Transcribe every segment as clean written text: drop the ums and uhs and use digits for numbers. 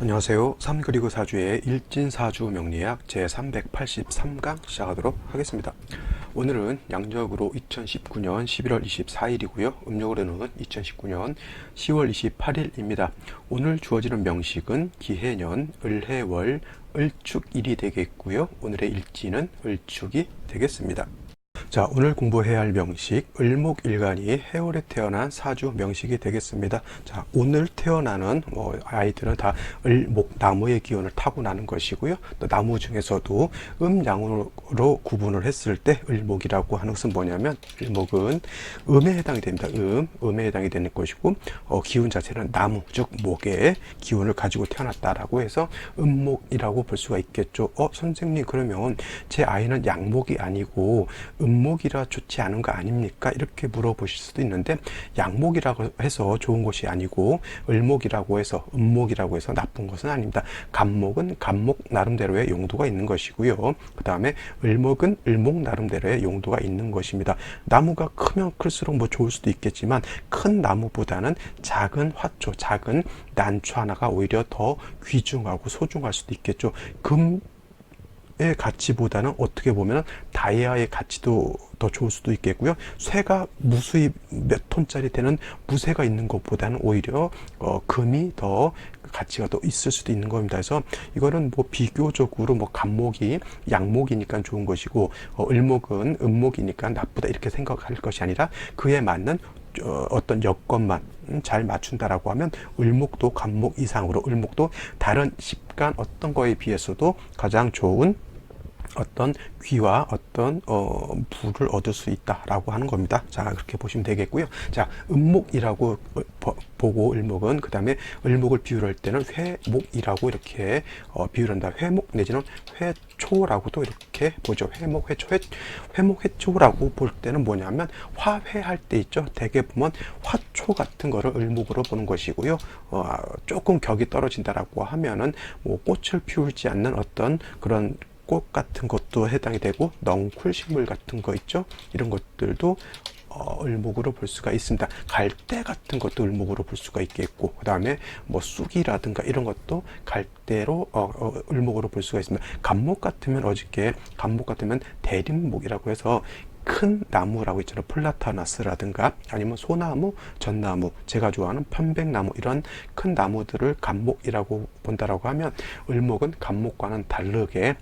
안녕하세요. 3그리고 4주의 일진사주 명리학 제383강 시작하도록 하겠습니다. 오늘은 양력으로 2019년 11월 24일이고요. 음력으로는 2019년 10월 28일입니다. 오늘 주어지는 명식은 기해년, 을해월, 을축일이 되겠고요. 오늘의 일진은 을축이 되겠습니다. 자, 오늘 공부해야 할 명식, 을목일간이 해월에 태어난 사주 명식이 되겠습니다. 자, 오늘 태어나는 아이들은 다 을목, 나무의 기운을 타고나는 것이고요. 또 나무 중에서도 음양으로 구분을 했을 때 을목이라고 하는 것은 뭐냐면, 을목은 음에 해당이 됩니다. 음에 해당이 되는 것이고, 기운 자체는 나무, 즉 목의 기운을 가지고 태어났다라고 해서 음목이라고 볼 수가 있겠죠. 선생님, 그러면 제 아이는 양목이 아니고 음목이라 좋지 않은 거 아닙니까? 이렇게 물어보실 수도 있는데, 양목이라고 해서 좋은 것이 아니고 을목이라고 해서 음목이라고 해서 나쁜 것은 아닙니다. 간목은 간목 나름대로의 용도가 있는 것이고요. 그 다음에 을목은 을목 나름대로의 용도가 있는 것입니다. 나무가 크면 클수록 뭐 좋을 수도 있겠지만, 큰 나무보다는 작은 화초, 작은 난초 하나가 오히려 더 귀중하고 소중할 수도 있겠죠. 의 가치보다는 어떻게 보면 다이아의 가치도 더 좋을 수도 있겠고요. 쇠가 무수히 몇 톤짜리 되는 무쇠가 있는 것보다는 오히려 금이 더 가치가 더 있을 수도 있는 겁니다. 그래서 이거는 뭐 비교적으로 뭐 간목이 양목이니까 좋은 것이고, 을목은 음목이니까 나쁘다 이렇게 생각할 것이 아니라 그에 맞는 어떤 여건만 잘 맞춘다라고 하면 을목도 간목 이상으로, 을목도 다른 식간 어떤 거에 비해서도 가장 좋은 어떤 귀와 어떤 부를 얻을 수 있다라고 하는 겁니다. 자, 그렇게 보시면 되겠고요. 자, 음목이라고 보고 을목은, 그 다음에 을목을 비유할 때는 회목이라고 이렇게 비유한다. 회목 내지는 회초라고도 이렇게 보죠. 회목, 회초, 회목, 회초라고 볼 때는 뭐냐면 화회할 때 있죠. 대개 보면 화초 같은 거를 을목으로 보는 것이고요. 조금 격이 떨어진다라고 하면은 뭐 꽃을 피우지 않는 어떤 그런 꽃 같은 것도 해당이 되고, 넝쿨 식물 같은 거 있죠. 이런 것들도 을목으로 볼 수가 있습니다. 갈대 같은 것도 을목으로 볼 수가 있겠고, 그 다음에 뭐 쑥이라든가 이런 것도 갈대로 을목으로 볼 수가 있습니다. 간목 같으면 간목 같으면 대림목이라고 해서 큰 나무라고 있잖아요. 플라타나스라든가 아니면 소나무, 전나무, 제가 좋아하는 편백나무, 이런 큰 나무들을 간목이라고 본다라고 하면, 을목은 간목과는 다르게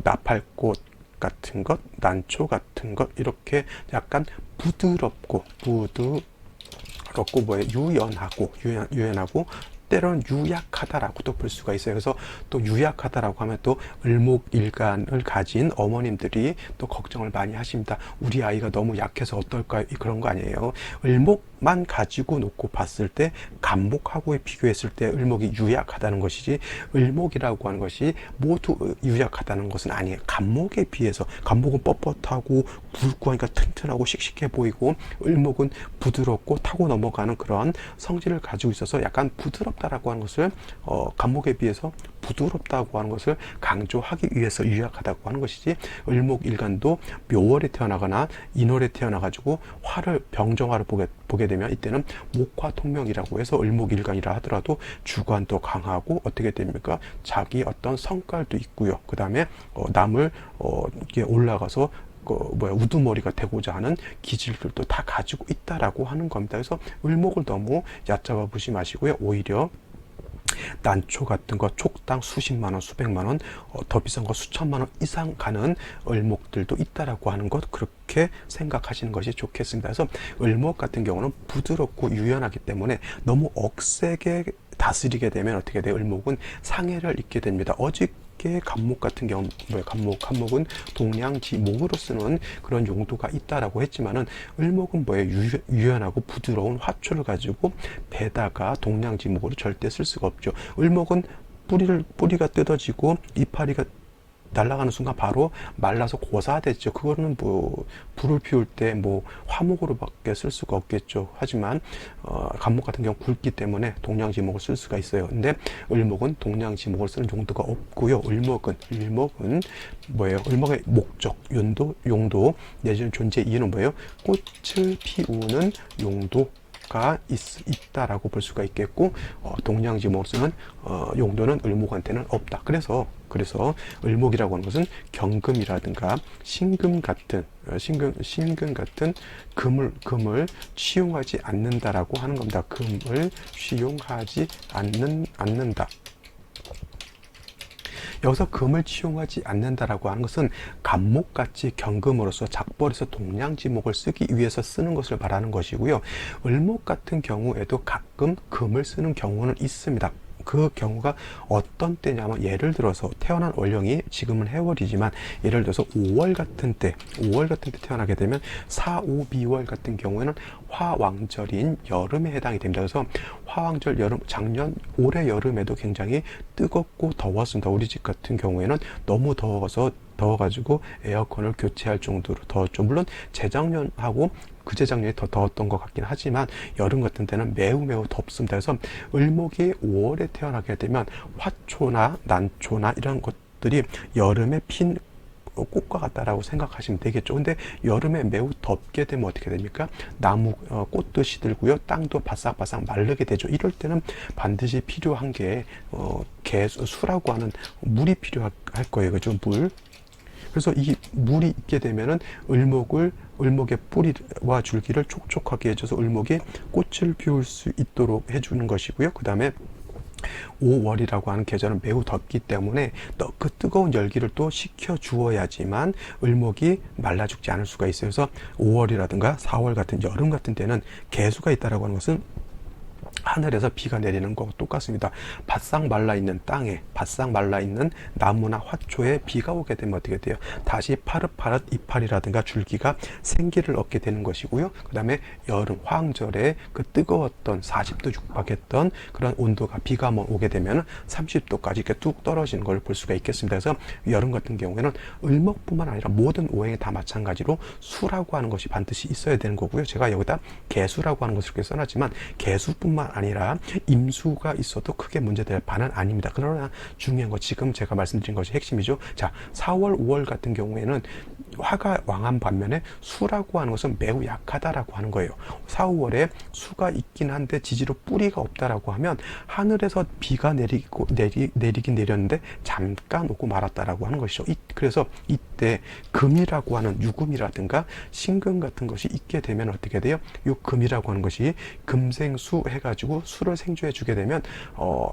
나팔꽃 같은 것, 난초 같은 것, 이렇게 약간 부드럽고 유연하고 때로는 유약하다라고도 볼 수가 있어요. 그래서 또 유약하다라고 하면 또 을목일간을 가진 어머님들이 또 걱정을 많이 하십니다. 우리 아이가 너무 약해서 어떨까, 그런 거 아니에요. 을목만 가지고 놓고 봤을 때 간목하고 비교했을 때 을목이 유약하다는 것이지, 을목이라고 하는 것이 모두 유약하다는 것은 아니에요. 간목에 비해서 간목은 뻣뻣하고 굵고 하니까 튼튼하고 씩씩해 보이고, 을목은 부드럽고 타고 넘어가는 그런 성질을 가지고 있어서 약간 부드럽다라고 하는 것을 간목에 비해서 부드럽다고 하는 것을 강조하기 위해서 유약하다고 하는 것이지, 을목일간도 묘월에 태어나거나 인월에 태어나가지고 병정화를 보게 되면 이때는 목화통명이라고 해서 을목일간이라 하더라도 주관도 강하고 어떻게 됩니까? 자기 어떤 성깔도 있고요. 그 다음에 남을 이렇게 올라가서 우두머리가 되고자 하는 기질들도 다 가지고 있다라고 하는 겁니다. 그래서 을목을 너무 얕잡아 보지 마시고요. 오히려 난초 같은 거 촉당 수십만 원, 수백만 원, 더 비싼 거 수천만 원 이상 가는 을목들도 있다라고 하는 것, 그렇게 생각하시는 것이 좋겠습니다. 그래서 을목 같은 경우는 부드럽고 유연하기 때문에 너무 억세게 다스리게 되면 어떻게 돼요? 을목은 상해를 입게 됩니다. 간목 같은 경우, 간목은 동량지목으로 쓰는 그런 용도가 있다라고 했지만은, 을목은 유연하고 부드러운 화초를 가지고 배다가 동량지목으로 절대 쓸 수가 없죠. 을목은 뿌리가 뜯어지고 이파리가 날아가는 순간 바로 말라서 고사되죠. 그거는 불을 피울 때 화목으로밖에 쓸 수가 없겠죠. 하지만 간목 같은 경우 굵기 때문에 동량지목을 쓸 수가 있어요. 근데 을목은 동량지목을 쓰는 용도가 없고요. 을목은 뭐예요? 을목의 목적, 용도 내지는 존재 이유는 뭐예요? 꽃을 피우는 용도, 있다라고 볼 수가 있겠고, 동양지목을 쓰는 용도는 을목한테는 없다. 그래서 을목이라고 하는 것은 경금이라든가 신금 같은 금을 취용하지 않는다라고 하는 겁니다. 금을 취용하지 않는다. 여기서 금을 취용하지 않는다라고 하는 것은 간목같이 경금으로서 작벌에서 동양지목을 쓰기 위해서 쓰는 것을 말하는 것이고요. 을목 같은 경우에도 가끔 금을 쓰는 경우는 있습니다. 그 경우가 어떤 때냐면, 예를 들어서 태어난 월령이 지금은 해월이지만 예를 들어서 5월 같은 때 태어나게 되면 4, 5, 비월 같은 경우에는 화왕절인 여름에 해당이 됩니다. 그래서 화왕절 여름, 올해 여름에도 굉장히 뜨겁고 더웠습니다. 우리 집 같은 경우에는 너무 더워가지고 에어컨을 교체할 정도로 더웠죠. 물론 재작년하고 그재작년이 더 더웠던 것 같긴 하지만 여름 같은 때는 매우 덥습니다. 그래서 을목이 5월에 태어나게 되면 화초나 난초나 이런 것들이 여름에 핀 꽃과 같다라고 생각하시면 되겠죠. 근데 여름에 매우 덥게 되면 어떻게 됩니까? 나무 꽃도 시들고요, 땅도 바싹바싹 마르게 되죠. 이럴 때는 반드시 필요한 게 수라고 하는 물이 필요할 거예요. 그죠? 물. 그래서 이 물이 있게 되면은 을목의 뿌리와 줄기를 촉촉하게 해줘서 을목이 꽃을 피울 수 있도록 해주는 것이고요. 그 다음에 5월이라고 하는 계절은 매우 덥기 때문에 그 뜨거운 열기를 또 식혀 주어야지만 을목이 말라 죽지 않을 수가 있어요. 그래서 5월이라든가 4월 같은 여름 같은 때는 개수가 있다라고 하는 것은 하늘에서 비가 내리는 것과 똑같습니다. 바싹 말라있는 땅에, 바싹 말라있는 나무나 화초에 비가 오게 되면 어떻게 돼요? 다시 파릇파릇 이파리라든가 줄기가 생기를 얻게 되는 것이고요. 그 다음에 여름, 화왕절에 그 뜨거웠던 40도 육박했던 그런 온도가 비가 오게 되면 30도까지 이렇게 뚝 떨어지는 걸 볼 수가 있겠습니다. 그래서 여름 같은 경우에는 을목뿐만 아니라 모든 오행이 다 마찬가지로 수라고 하는 것이 반드시 있어야 되는 거고요. 제가 여기다 개수라고 하는 것을 이렇게 써놨지만 개수뿐만 아니라 임수가 있어도 크게 문제될 바는 아닙니다. 그러나 중요한 거, 지금 제가 말씀드린 것이 핵심이죠. 자, 4월, 5월 같은 경우에는 화가 왕한 반면에 수라고 하는 것은 매우 약하다라고 하는 거예요. 4, 5월에 수가 있긴 한데 지지로 뿌리가 없다라고 하면 하늘에서 비가 내리긴 내렸는데 잠깐 오고 말았다라고 하는 것이죠. 그래서 이때 금이라고 하는 유금이라든가 신금 같은 것이 있게 되면 어떻게 돼요? 이 금이라고 하는 것이 금생수 해가지고 수를 생주해 주게 되면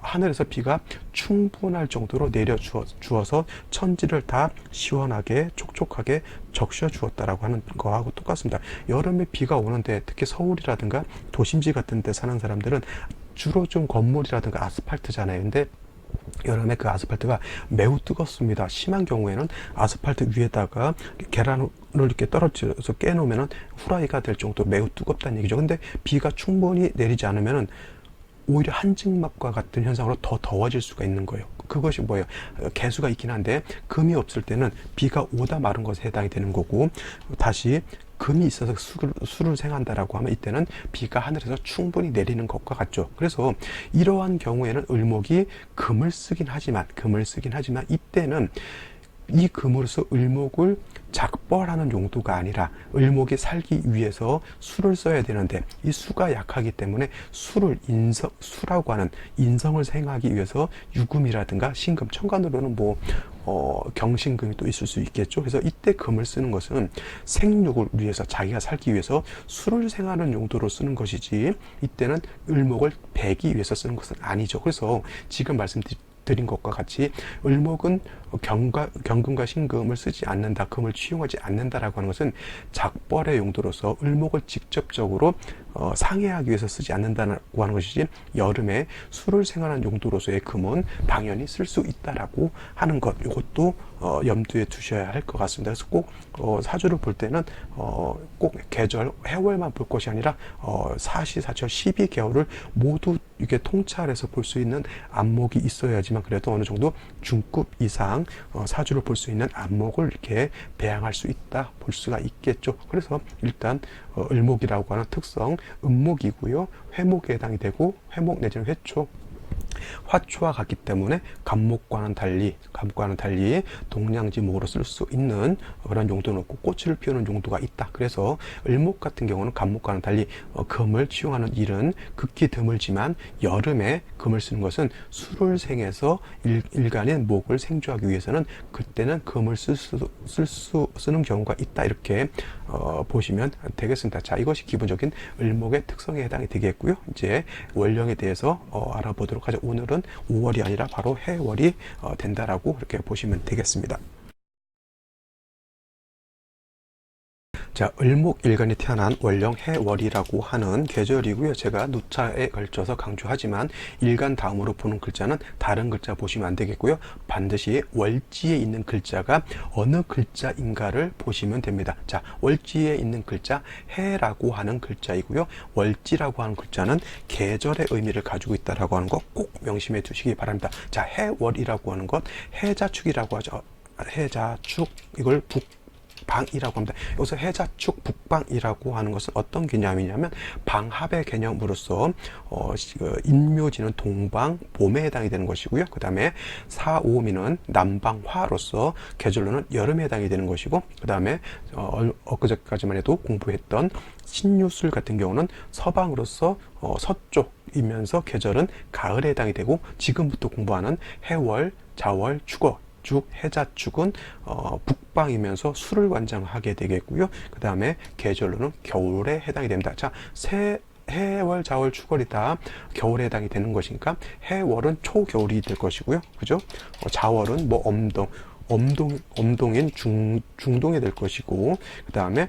하늘에서 비가 충분할 정도로 내려 주어서 천지를 다 시원하게 촉촉하게 적셔 주었다라고 하는 거하고 똑같습니다. 여름에 비가 오는데 특히 서울이라든가 도심지 같은 데 사는 사람들은 주로 좀 건물이라든가 아스팔트잖아요. 근데 여름에 그 아스팔트가 매우 뜨겁습니다. 심한 경우에는 아스팔트 위에다가 계란을 이렇게 떨어져서 깨놓으면 후라이가 될 정도로 매우 뜨겁다는 얘기죠. 근데 비가 충분히 내리지 않으면 오히려 한증막과 같은 현상으로 더 더워질 수가 있는 거예요. 그것이 뭐예요? 개수가 있긴 한데 금이 없을 때는 비가 오다 마른 것에 해당이 되는 거고, 다시 금이 있어서 수를 생한다라고 하면 이때는 비가 하늘에서 충분히 내리는 것과 같죠. 그래서 이러한 경우에는 을목이 금을 쓰긴 하지만 이때는 이 금으로서 을목을 작벌하는 용도가 아니라 을목이 살기 위해서 수를 써야 되는데 이 수가 약하기 때문에 수라고 하는 인성을 생하기 위해서 유금이라든가 신금, 천간으로는 경신금이 또 있을 수 있겠죠. 그래서 이때 금을 쓰는 것은 생육을 위해서, 자기가 살기 위해서 수를 생하는 용도로 쓰는 것이지 이때는 을목을 베기 위해서 쓰는 것은 아니죠. 그래서 지금 말씀드린 것과 같이 을목은 경금과 신금을 쓰지 않는다, 금을 취용하지 않는다라고 하는 것은 작벌의 용도로서 을목을 직접적으로 상해하기 위해서 쓰지 않는다고 하는 것이지, 여름에 수를 생하는 용도로서의 금은 당연히 쓸 수 있다라고 하는 것, 이것도 염두에 두셔야 할 것 같습니다. 그래서 꼭 사주를 볼 때는 꼭 계절, 해월만 볼 것이 아니라 사시사철 12개월을 모두 이렇게 통찰해서 볼 수 있는 안목이 있어야지만 그래도 어느 정도 중급 이상 사주를 볼 수 있는 안목을 이렇게 배양할 수 있다, 볼 수가 있겠죠. 그래서 일단 을목이라고 하는 특성, 음목이고요. 회목에 해당이 되고, 회목 내지는 회초, 화초와 같기 때문에 감목과는 달리 동량지목으로 쓸 수 있는 그런 용도는 없고 꽃을 피우는 용도가 있다. 그래서 을목 같은 경우는 감목과는 달리 금을 취용하는 일은 극히 드물지만 여름에 금을 쓰는 것은 술을 생해서 일간인 목을 생조하기 위해서는 그때는 금을 쓰는 경우가 있다. 이렇게 보시면 되겠습니다. 자, 이것이 기본적인 을목의 특성에 해당이 되겠고요. 이제 월령에 대해서 알아보도록 하죠. 오늘은 5월이 아니라 바로 해월이 된다라고 이렇게 보시면 되겠습니다. 자, 을목일간이 태어난 월령 해월이라고 하는 계절이고요. 제가 누차에 걸쳐서 강조하지만 일간 다음으로 보는 글자는 다른 글자 보시면 안 되겠고요. 반드시 월지에 있는 글자가 어느 글자인가를 보시면 됩니다. 자, 월지에 있는 글자 해라고 하는 글자이고요. 월지라고 하는 글자는 계절의 의미를 가지고 있다라고 하는 거 꼭 명심해 두시기 바랍니다. 자, 해월이라고 하는 것 해자축이라고 하죠. 해자축, 이걸 방이라고 합니다. 여기서 해자축 북방이라고 하는 것은 어떤 개념이냐면 방합의 개념으로서 인묘지는 동방 봄에 해당이 되는 것이고요. 그 다음에 사오미는 남방화로서 계절로는 여름에 해당이 되는 것이고, 그 다음에 엊그저까지만 해도 공부했던 신유술 같은 경우는 서방으로서 서쪽이면서 계절은 가을에 해당이 되고, 지금부터 공부하는 해월, 자월, 축월 해자축은 북방이면서 수를 관장하게 되겠고요. 그 다음에 계절로는 겨울에 해당이 됩니다. 자, 해월, 자월, 축월이 다 겨울에 해당이 되는 것이니까 해월은 초겨울이 될 것이고요. 그죠? 자월은 뭐 엄동인 중동이 될 것이고, 그 다음에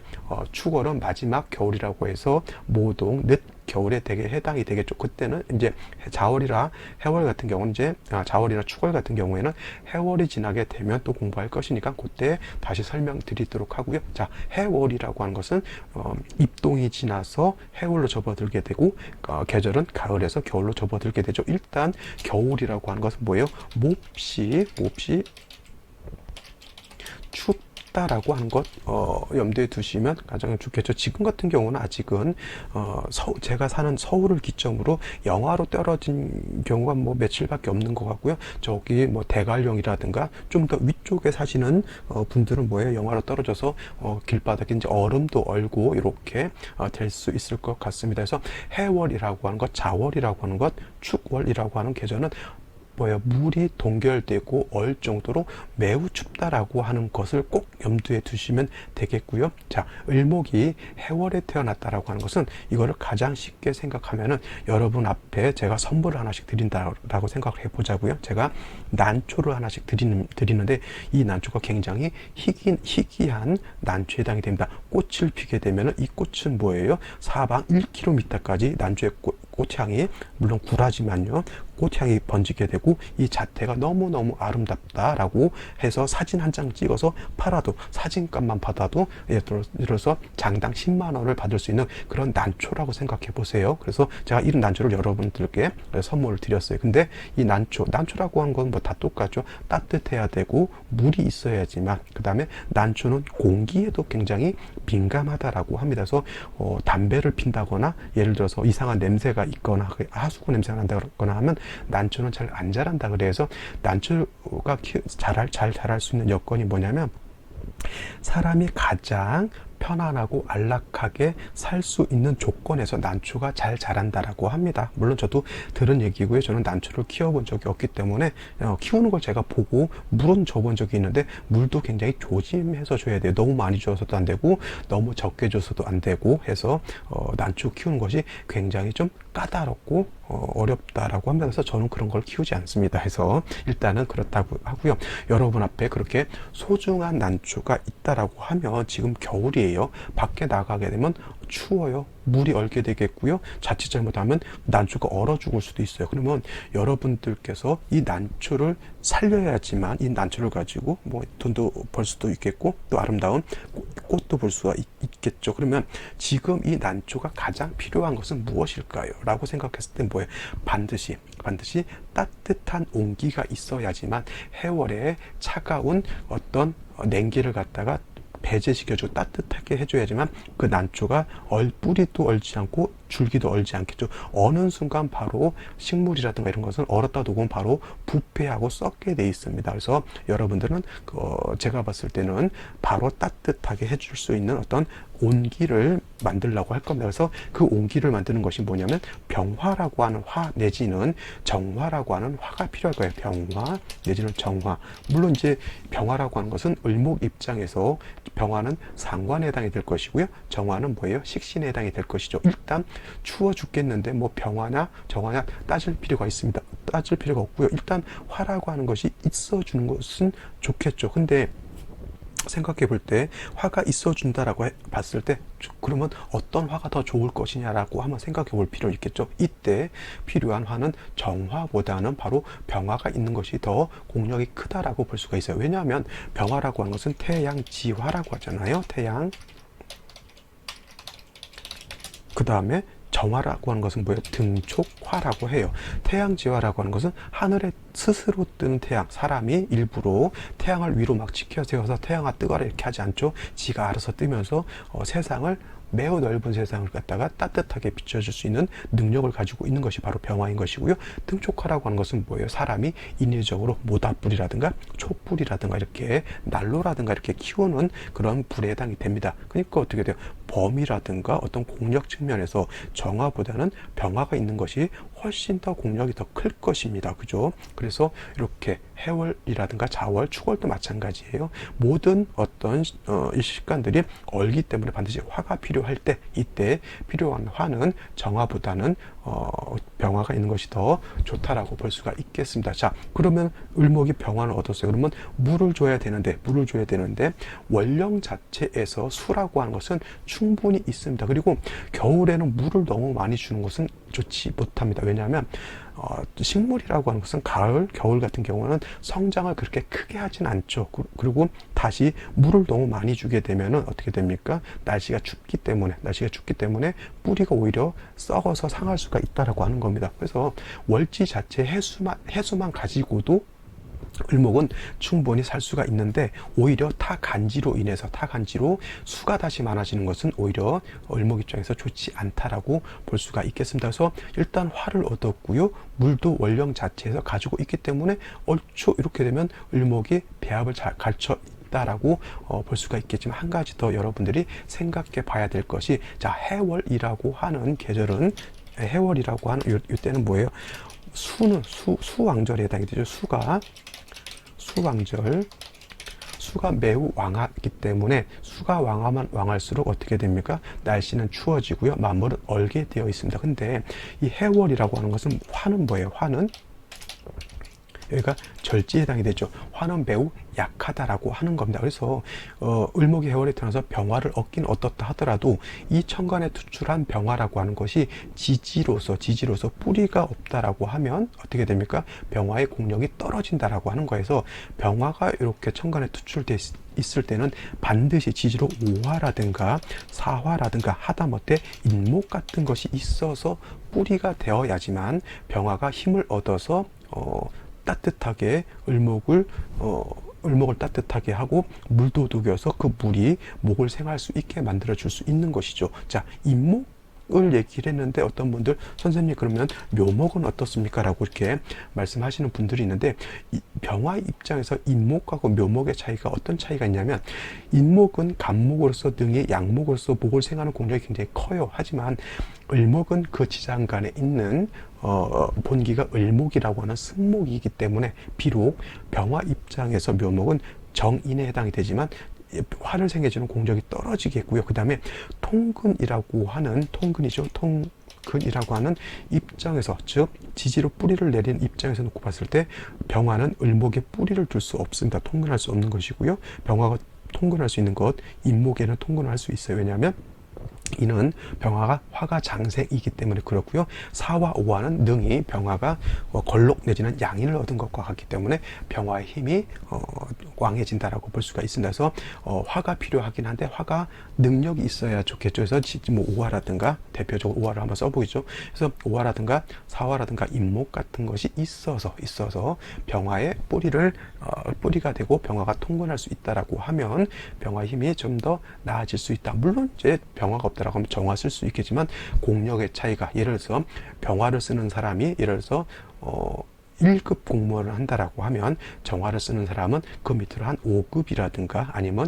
축월은 마지막 겨울이라고 해서 모동, 늦 겨울에 되게 해당이 되겠죠. 그때는 이제 자월이나 해월 같은 경우는 이제 자월이나 축월 같은 경우에는 해월이 지나게 되면 또 공부할 것이니까 그때 다시 설명드리도록 하고요. 자, 해월이라고 하는 것은 입동이 지나서 해월로 접어들게 되고, 계절은 가을에서 겨울로 접어들게 되죠. 일단 겨울이라고 하는 것은 뭐예요? 몹시 춥다라고 하는 것 염두에 두시면 가장 좋겠죠. 지금 같은 경우는 아직은 제가 사는 서울을 기점으로 영하로 떨어진 경우가 뭐 며칠밖에 없는 것 같고요. 저기 뭐 대관령이라든가 좀 더 위쪽에 사시는 분들은 뭐예요? 영하로 떨어져서 길바닥에 이제 얼음도 얼고 이렇게 될 수 있을 것 같습니다. 그래서 해월이라고 하는 것, 자월이라고 하는 것, 축월이라고 하는 계절은 물이 동결되고 얼 정도로 매우 춥다라고 하는 것을 꼭 염두에 두시면 되겠고요. 자, 을목이 해월에 태어났다라고 하는 것은 이거를 가장 쉽게 생각하면은 여러분 앞에 제가 선물을 하나씩 드린다라고 생각해 보자고요. 제가 난초를 하나씩 드리는데 이 난초가 굉장히 희귀한 난초에 해당이 됩니다. 꽃을 피게 되면은 이 꽃은 뭐예요? 사방 1km까지 난초의 꽃향이, 물론 굴하지만요, 꽃향이 번지게 되고 이 자태가 너무너무 아름답다라고 해서 사진 한 장 찍어서 팔아도, 사진값만 받아도 예를 들어서 장당 10만 원을 받을 수 있는 그런 난초라고 생각해 보세요. 그래서 제가 이런 난초를 여러분들께 선물을 드렸어요. 근데 이 난초라고 하는 건 뭐 다 똑같죠. 따뜻해야 되고 물이 있어야지만, 그 다음에 난초는 공기에도 굉장히 민감하다라고 합니다. 그래서 담배를 핀다거나 예를 들어서 이상한 냄새가 있거나 하수구 냄새가 난다거나 하면 난초는 잘 안 자란다. 그래서 난초가 잘 자랄 수 있는 여건이 뭐냐면 사람이 가장 편안하고 안락하게 살 수 있는 조건에서 난초가 잘 자란다라고 합니다. 물론 저도 들은 얘기고요. 저는 난초를 키워본 적이 없기 때문에 키우는 걸 제가 보고 물은 줘본 적이 있는데 물도 굉장히 조심해서 줘야 돼요. 너무 많이 줘서도 안 되고 너무 적게 줘서도 안 되고 해서 난초 키우는 것이 굉장히 좀 까다롭고 어렵다라고 합니다. 그래서 저는 그런 걸 키우지 않습니다. 해서 일단은 그렇다고 하고요. 여러분 앞에 그렇게 소중한 난초가 있다라고 하면 지금 겨울이에요. 밖에 나가게 되면 추워요. 물이 얼게 되겠고요. 자칫 잘못하면 난초가 얼어 죽을 수도 있어요. 그러면 여러분들께서 이 난초를 살려야지만 이 난초를 가지고 뭐 돈도 벌 수도 있겠고 또 아름다운 꽃도 볼 수가 있겠죠. 그러면 지금 이 난초가 가장 필요한 것은 무엇일까요? 라고 생각했을 때 뭐예요? 반드시 따뜻한 온기가 있어야지만 해월에 차가운 어떤 냉기를 갖다가 배제시켜주고 따뜻하게 해줘야지만 그 난초가 뿌리도 얼지 않고 줄기도 얼지 않겠죠. 어느 순간 바로 식물이라든가 이런 것은 얼었다 녹으면 바로 부패하고 썩게 돼 있습니다. 그래서 여러분들은 제가 봤을 때는 바로 따뜻하게 해줄 수 있는 어떤 온기를 만들려고 할 겁니다. 그래서 그 온기를 만드는 것이 뭐냐면 병화라고 하는 화 내지는 정화라고 하는 화가 필요할 거예요. 병화 내지는 정화. 물론 이제 병화라고 하는 것은 을목 입장에서 병화는 상관에 해당이 될 것이고요. 정화는 뭐예요? 식신에 해당이 될 것이죠. 일단 추워 죽겠는데 뭐 병화냐 정화냐 따질 필요가 있습니다. 따질 필요가 없고요. 일단 화라고 하는 것이 있어주는 것은 좋겠죠. 근데 생각해 볼 때 화가 있어준다라고 봤을 때 그러면 어떤 화가 더 좋을 것이냐라고 한번 생각해 볼 필요 있겠죠. 이때 필요한 화는 정화보다는 바로 병화가 있는 것이 더 공력이 크다라고 볼 수가 있어요. 왜냐하면 병화라고 하는 것은 태양지화라고 하잖아요. 태양 그 다음에 정화라고 하는 것은 뭐예요? 등촉화라고 해요. 태양지화라고 하는 것은 하늘에 스스로 뜨는 태양, 사람이 일부러 태양을 위로 막 치켜 세워서 태양아 뜨거라 이렇게 하지 않죠. 지가 알아서 뜨면서 세상을 매우 넓은 세상을 갖다가 따뜻하게 비춰줄 수 있는 능력을 가지고 있는 것이 바로 병화인 것이고요. 등촉화라고 하는 것은 뭐예요? 사람이 인위적으로 모닥불이라든가 촛불이라든가 이렇게 난로라든가 이렇게 키우는 그런 불에 해당이 됩니다. 그러니까 어떻게 돼요? 범위라든가 어떤 공력 측면에서 정화보다는 병화가 있는 것이 훨씬 더 공력이 더 클 것입니다. 그죠? 그래서 이렇게 해월이라든가 자월, 축월도 마찬가지예요. 모든 어떤 일식간들이 얼기 때문에 반드시 화가 필요할 때 이때 필요한 화는 정화보다는 병화가 있는 것이 더 좋다라고 볼 수가 있겠습니다. 자, 그러면 을목이 병화를 얻었어요. 그러면 물을 줘야 되는데 원령 자체에서 수라고 하는 것은 충분히 있습니다. 그리고 겨울에는 물을 너무 많이 주는 것은 좋지 못합니다. 왜냐하면 식물이라고 하는 것은 가을, 겨울 같은 경우는 성장을 그렇게 크게 하진 않죠. 그리고 다시 물을 너무 많이 주게 되면은 어떻게 됩니까? 날씨가 춥기 때문에 뿌리가 오히려 썩어서 상할 수가 있다라고 하는 겁니다. 그래서 월지 자체 해수만 가지고도 을목은 충분히 살 수가 있는데 오히려 타간지로 인해서 수가 다시 많아지는 것은 오히려 을목 입장에서 좋지 않다라고 볼 수가 있겠습니다. 그래서 일단 화를 얻었고요. 물도 원령 자체에서 가지고 있기 때문에 얼추 이렇게 되면 을목이 배합을 잘 갖춰 라고 볼 수가 있겠지만 한 가지 더 여러분들이 생각해 봐야 될 것이 자 해월이라고 하는 계절은 해월이라고 하는 이때는 뭐예요? 수왕절에 해당이 되죠. 수가 매우 왕하기 때문에 수가 왕하면 왕할수록 어떻게 됩니까? 날씨는 추워지고요. 만물은 얼게 되어 있습니다. 근데 이 해월이라고 하는 것은 화는 뭐예요? 화는 여기가 절지에 해당이 되죠. 화는 매우 약하다라고 하는 겁니다. 그래서 을목이 해월에 태어나서 병화를 얻긴 얻었다 하더라도 이 천간에 투출한 병화라고 하는 것이 지지로서 뿌리가 없다라고 하면 어떻게 됩니까? 병화의 공력이 떨어진다라고 하는 거에서 병화가 이렇게 천간에 투출돼 있을 때는 반드시 지지로 5화라든가 4화라든가 하다못해 인목 같은 것이 있어서 뿌리가 되어야지만 병화가 힘을 얻어서 따뜻하게 을목을 따뜻하게 하고 물도 녹여서 그 물이 목을 생할 수 있게 만들어 줄 수 있는 것이죠. 자, 인목을 얘기를 했는데 어떤 분들 선생님 그러면 묘목은 어떻습니까? 라고 이렇게 말씀하시는 분들이 있는데 병화 입장에서 인목하고 묘목의 차이가 어떤 차이가 있냐면 인목은 간목으로서 등의 양목으로서 목을 생하는 공력이 굉장히 커요. 하지만 을목은 그 지장간에 있는 본기가 을목이라고 하는 승목이기 때문에 비록 병화 입장에서 묘목은 정인에 해당이 되지만 화를 생겨주는 공력이 떨어지겠고요. 그 다음에 통근이라고 하는 입장에서 즉 지지로 뿌리를 내린 입장에서 놓고 봤을 때 병화는 을목에 뿌리를 둘 수 없습니다. 통근할 수 없는 것이고요. 병화가 통근할 수 있는 것 인목에는 통근할 수 있어요. 왜냐하면 이는 병화가 화가 장생이기 때문에 그렇고요. 사와 오화는 능이 병화가 걸록 내지는 양인을 얻은 것과 같기 때문에 병화의 힘이 왕해진다라고 볼 수가 있습니다. 그래서 화가 필요하긴 한데 화가 능력이 있어야 좋겠죠. 그래서 뭐 오화라든가 대표적으로 오화를 한번 써보이죠. 그래서 오화라든가 사화라든가 임목 같은 것이 있어서 병화의 뿌리가 되고 병화가 통근할 수 있다라고 하면 병화의 힘이 좀 더 나아질 수 있다. 물론 이제 병화가 없다라고 하면 정화 쓸 수 있겠지만 공력의 차이가, 예를 들어서 병화를 쓰는 사람이 예를 들어서 1급 공무원을 한다라고 하면 정화를 쓰는 사람은 그 밑으로 한 5급이라든가 아니면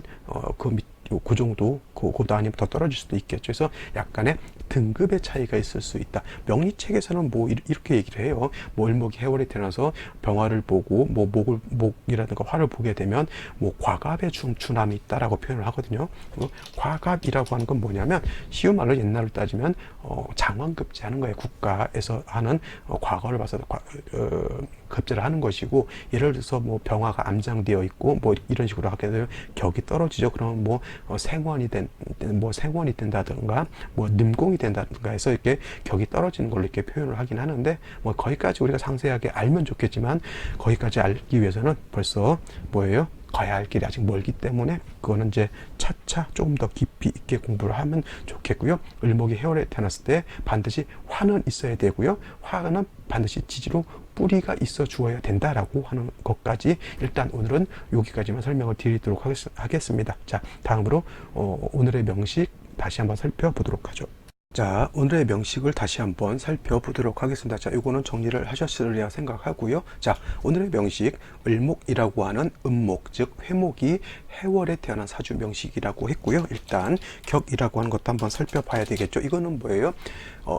그 정도, 그것도 아니면 더 떨어질 수도 있겠죠. 그래서 약간의 등급의 차이가 있을 수 있다. 명리책에서는 뭐 이렇게 얘기를 해요. 뭐 을목이 해월에 태어나서 병화를 보고 뭐 목이라든가 화를 보게 되면 뭐 과갑의 중추남이 있다라고 표현을 하거든요. 과갑이라고 하는 건 뭐냐면 쉬운 말로 옛날로 따지면 장왕급제하는 거예요. 국가에서 하는 과거를 봐서 급제를 하는 것이고, 예를 들어서 뭐 병화가 암장되어 있고 뭐 이런 식으로 하게 되면 격이 떨어지죠. 그러면 뭐 생원이 된다든가 뭐 nim공이 된다든가 해서 이렇게 격이 떨어지는 걸로 이렇게 표현을 하긴 하는데, 뭐 거기까지 우리가 상세하게 알면 좋겠지만 거기까지 알기 위해서는 벌써 뭐예요? 가야 할 길이 아직 멀기 때문에 그거는 이제 차차 조금 더 깊이 있게 공부를 하면 좋겠고요. 을목이 해월에 태어났을 때 반드시 화는 있어야 되고요. 화는 반드시 지지로 뿌리가 있어 주어야 된다라고 하는 것까지 일단 오늘은 여기까지만 설명을 드리도록 하겠습니다. 자, 다음으로 오늘의 명식 다시 한번 살펴보도록 하죠. 자, 오늘의 명식을 다시 한번 살펴보도록 하겠습니다. 자, 이거는 정리를 하셨으리라 생각하고요. 자, 오늘의 명식, 을목이라고 하는 음목, 즉 회목이 해월에 태어난 사주 명식이라고 했고요. 일단 격이라고 하는 것도 한번 살펴봐야 되겠죠. 이거는 뭐예요?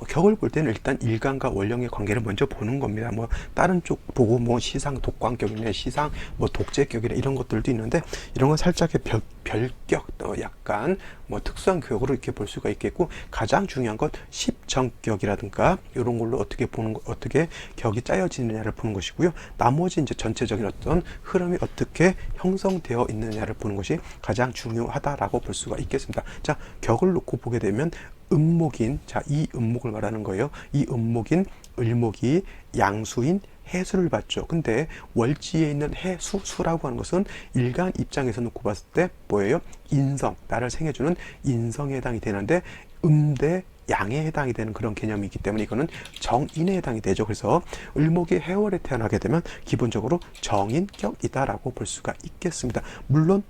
격을 볼 때는 일단 일간과 원령의 관계를 먼저 보는 겁니다. 뭐 다른 쪽 보고 뭐 시상 독광격이나 시상 뭐 독재격이나 이런 것들도 있는데, 이런 건 살짝의 별격, 약간 뭐 특수한 격으로 이렇게 볼 수가 있겠고, 가장 중요한 건 십정격이라든가 이런 걸로 어떻게 격이 짜여지느냐를 보는 것이고요. 나머지 이제 전체적인 어떤 흐름이 어떻게 형성되어 있느냐를 보는 것이 가장 중요하다라고 볼 수가 있겠습니다. 자, 격을 놓고 보게 되면 음목인, 자, 이 음목을 말하는 거예요. 이 음목인 을목이 양수인 해수를 받죠. 근데 월지에 있는 해수라고 하는 것은 일간 입장에서 놓고 봤을 때 뭐예요? 인성, 나를 생해주는 인성에 해당이 되는데 음대 양에 해당이 되는 그런 개념이기 때문에 이거는 정인에 해당이 되죠. 그래서 을목이 해월에 태어나게 되면 기본적으로 정인격이다라고 볼 수가 있겠습니다. 물론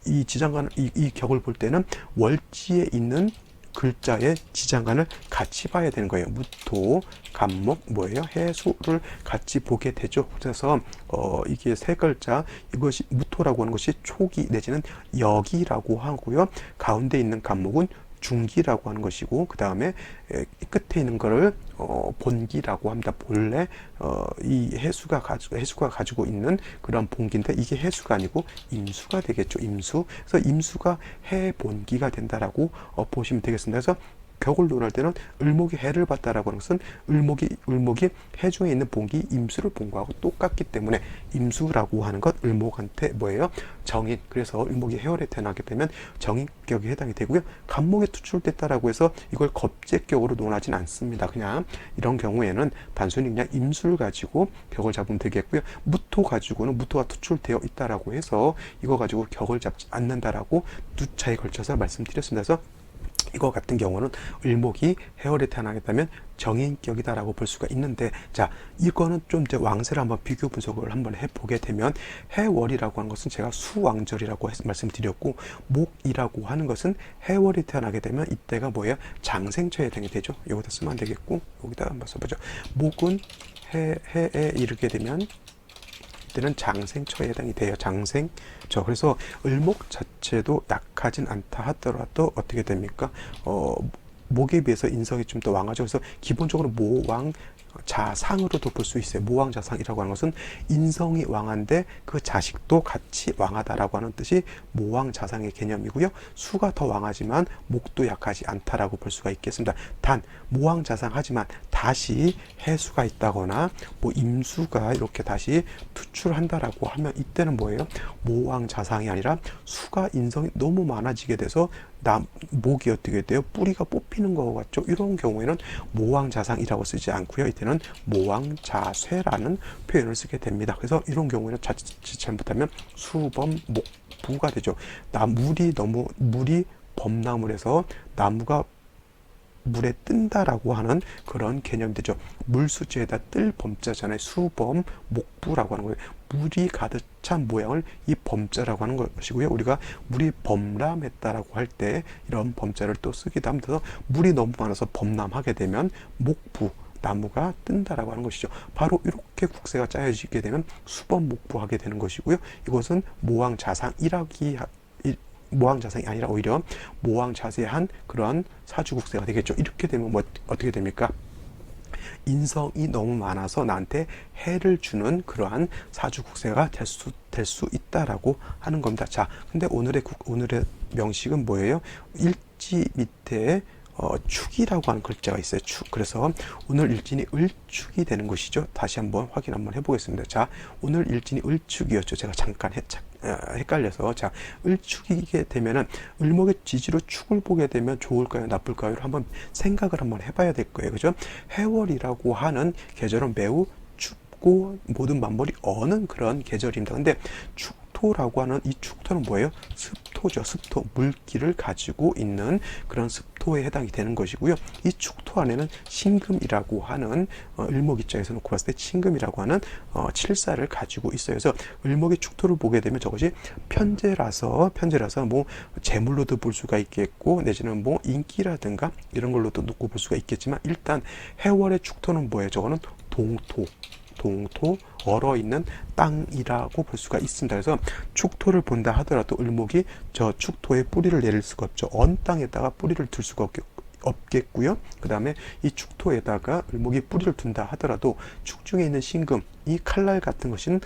이 지장간, 이 격을 볼 때는 월지에 있는 글자의 지장간을 같이 봐야 되는 거예요. 무토, 간목, 뭐예요? 해수를 같이 보게 되죠. 그래서 이게 세 글자, 이것이 무토라고 하는 것이 초기 내지는 역이라고 하고요. 가운데 있는 간목은 중기라고 하는 것이고, 그 다음에 끝에 있는 거를 본기라고 합니다. 본래 이 해수가 가지고 있는 그런 본기인데 이게 해수가 아니고 임수가 되겠죠. 임수. 그래서 임수가 해 본기가 된다라고 보시면 되겠습니다. 그래서 격을 논할 때는 을목이 해를 봤다라고 하는 것은 을목이 해 중에 있는 본기 임수를 본 거하고 똑같기 때문에 임수라고 하는 것 을목한테 뭐예요? 정인. 그래서 을목이 해월에 태어나게 되면 정인격에 해당이 되고요. 간목에 투출됐다라고 해서 이걸 겁재격으로 논하진 않습니다. 그냥 이런 경우에는 단순히 그냥 임수를 가지고 격을 잡으면 되겠고요. 무토 가지고는 무토가 투출되어 있다라고 해서 이거 가지고 격을 잡지 않는다라고 두 차에 걸쳐서 말씀드렸습니다. 그래서 이거 같은 경우는 을목이 해월에 태어나겠다면 정인격이다라고 볼 수가 있는데, 자, 이거는 좀 이제 왕세를 한번 비교 분석을 한번 해보게 되면 해월이라고 하는 것은 제가 수왕절이라고 말씀드렸고, 목이라고 하는 것은 해월이 태어나게 되면 이때가 뭐예요? 장생처에 해당이 되죠. 여기다 쓰면 안 되겠고 여기다 한번 써보죠. 목은 해에 이르게 되면 때는 장생처에 해당이 돼요. 장생처. 그래서 을목 자체도 약하진 않다 하더라도 어떻게 됩니까? 목에 비해서 인성이 좀 더 왕하죠. 그래서 기본적으로 모왕 자상으로도 볼 수 있어요. 모왕자상이라고 하는 것은 인성이 왕한데 그 자식도 같이 왕하다라고 하는 뜻이 모왕자상의 개념이고요. 수가 더 왕하지만 목도 약하지 않다라고 볼 수가 있겠습니다. 단 모왕자상하지만 다시 해수가 있다거나 뭐 임수가 이렇게 다시 투출한다라고 하면 이때는 뭐예요? 모왕자상이 아니라 수가 인성이 너무 많아지게 돼서 목이 어떻게 돼요? 뿌리가 뽑히는 것 같죠? 이런 경우에는 모왕자상이라고 쓰지 않고요. 이때는 모왕자쇠라는 표현을 쓰게 됩니다. 그래서 이런 경우에는 자칫 잘못하면 수범목부가 되죠. 물이 범나물에서 나무가 물에 뜬다라고 하는 그런 개념이 되죠. 물수지에다 뜰 범자잖아요. 수범 목부라고 하는 거예요. 물이 가득 찬 모양을 이 범자라고 하는 것이고요. 우리가 물이 범람했다라고 할 때 이런 범자를 또 쓰기도 합니다. 물이 너무 많아서 범람하게 되면 목부 나무가 뜬다라고 하는 것이죠. 바로 이렇게 국세가 짜여지게 되면 수범목부하게 되는 것이고요. 이것은 모왕자상이 아니라 오히려 모왕자세한 그런 사주국세가 되겠죠. 이렇게 되면 어떻게 됩니까? 인성이 너무 많아서 나한테 해를 주는 그러한 사주국세가 될 수 있다라고 하는 겁니다. 자, 근데 오늘의 명식은 뭐예요? 일지 밑에 축이라고 하는 글자가 있어요. 축. 그래서 오늘 일진이 을축이 되는 것이죠. 다시 한번 확인 한번 해보겠습니다. 자, 오늘 일진이 을축이었죠. 제가 잠깐 헷갈려서. 자, 을축이게 되면은 을목의 지지로 축을 보게 되면 좋을까요? 나쁠까요? 한번 생각을 한번 해봐야 될 거예요. 그죠? 해월이라고 하는 계절은 매우 춥고 모든 만물이 어는 그런 계절입니다. 근데 축토라고 하는 이 축토는 뭐예요? 습토죠. 습토. 물기를 가지고 있는 그런 습토에 해당이 되는 것이고요. 이 축토 안에는 신금이라고 하는 을목 입장에서 놓고 봤을 때 신금이라고 하는 칠사를 가지고 있어요. 그래서 을목의 축토를 보게 되면 저것이 편제라서 뭐 재물로도 볼 수가 있겠고 내지는 뭐 인기라든가 이런 걸로도 놓고 볼 수가 있겠지만 일단 해월의 축토는 뭐예요? 저거는 동토 얼어있는 땅이라고 볼 수가 있습니다. 그래서 축토를 본다 하더라도 을목이 저 축토에 뿌리를 내릴 수가 없죠. 언 땅에다가 뿌리를 둘 수가 없겠고요. 그 다음에 이 축토에다가 을목이 뿌리를 둔다 하더라도 축중에 있는 신금, 이 칼날 같은 것은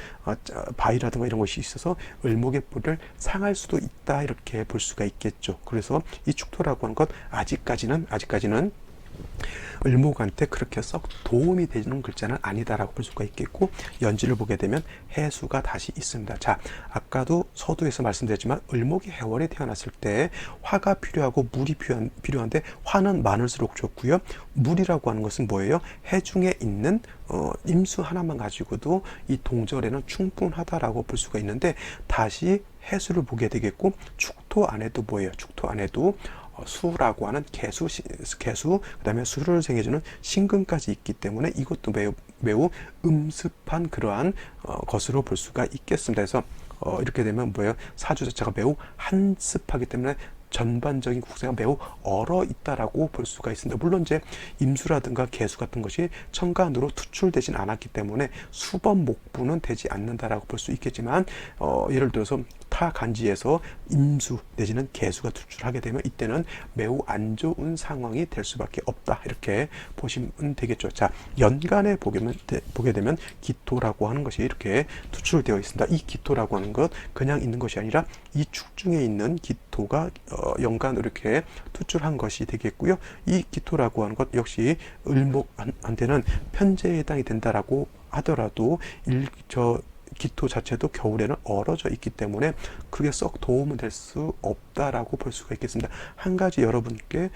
바위라든가 이런 것이 있어서 을목의 뿌리를 상할 수도 있다 이렇게 볼 수가 있겠죠. 그래서 이 축토라고 하는 것 아직까지는 을목한테 그렇게 썩 도움이 되는 글자는 아니다라고 볼 수가 있겠고 연지를 보게 되면 해수가 다시 있습니다. 자, 아까도 서두에서 말씀드렸지만 을목이 해월에 태어났을 때 화가 필요하고 물이 필요한데 화는 많을수록 좋고요. 물이라고 하는 것은 뭐예요? 해중에 있는 임수 하나만 가지고도 이 동절에는 충분하다라고 볼 수가 있는데 다시 해수를 보게 되겠고 축토 안에도 뭐예요? 축토 안에도 수라고 하는 개수, 그 다음에 수를 생해주는 신금까지 있기 때문에 이것도 매우 음습한 그러한 것으로 볼 수가 있겠습니다. 그래서 이렇게 되면 뭐예요? 사주 자체가 매우 한습하기 때문에 전반적인 국세가 매우 얼어 있다라고 볼 수가 있습니다. 물론 이제 임수라든가 개수 같은 것이 천간으로 투출되진 않았기 때문에 수범목부는 되지 않는다라고 볼 수 있겠지만 예를 들어서 타 간지에서 임수 내지는 개수가 투출하게 되면 이때는 매우 안 좋은 상황이 될 수밖에 없다 이렇게 보시면 되겠죠. 자, 연간에 보게 되면 기토라고 하는 것이 이렇게 투출되어 있습니다. 이 기토라고 하는 것 그냥 있는 것이 아니라 이 축중에 있는 기토가 연간으로 이렇게 투출한 것이 되겠고요. 이 기토라고 하는 것 역시 을목한테는 편제에 해당이 된다라고 하더라도 기토 자체도 겨울에는 얼어져 있기 때문에 그게 썩 도움은 될 수 없다라고 볼 수가 있겠습니다. 한 가지 여러분께